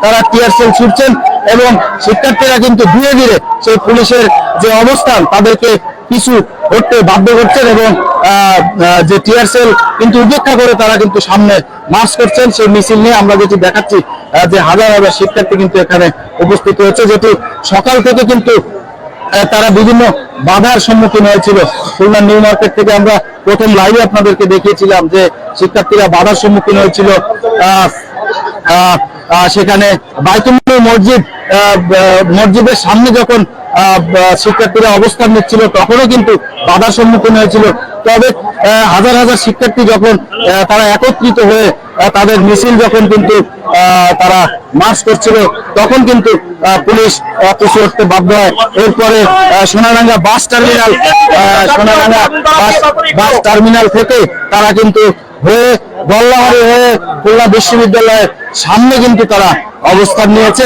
তারা tear shell ছুটছেন এবং শিক্ষার্থীরা কিন্তু ধীরে ধীরে সেই পুলিশের যে অবস্থান তাদেরকে পিছু হটতে বাধ্য করছেন এবং যে টিয়ার সেল কিন্তু উপেক্ষা করে তারা কিন্তু সামনে মার্চ করছেন। সেই মিছিল নিয়ে আমরা যেটি দেখাচ্ছি যে হাজার হাজার শিক্ষার্থী কিন্তু এখানে উপস্থিত হয়েছে, যেটি সকাল থেকে কিন্তু তারা বিভিন্ন বাধার সম্মুখীন হয়েছিল। খুলনা নিউ মার্কেট থেকে আমরা প্রথম লাইভে আপনাদেরকে দেখিয়েছিলাম যে শিক্ষার্থীরা বাধার সম্মুখীন হয়েছিল। সেখানে বাইতুল মসজিদের সামনে যখন শিক্ষার্থীরা অবস্থান নিচ্ছিল তখনও কিন্তু বাধার সম্মুখীন হয়েছিল। তবে হাজার হাজার শিক্ষার্থী যখন তারা একত্রিত হয়ে তাদের মিছিল যখন কিন্তু তারা মার্চ করছিল তখন কিন্তু পুলিশ পিছু হটতে বাধ্য হয়। এরপরে সোনারাঙ্গা বাস টার্মিনাল থেকে তারা কিন্তু হয়ে গল্লামারি হয়ে খুলনা বিশ্ববিদ্যালয়ের সামনে কিন্তু তারা অবস্থান নিয়েছে।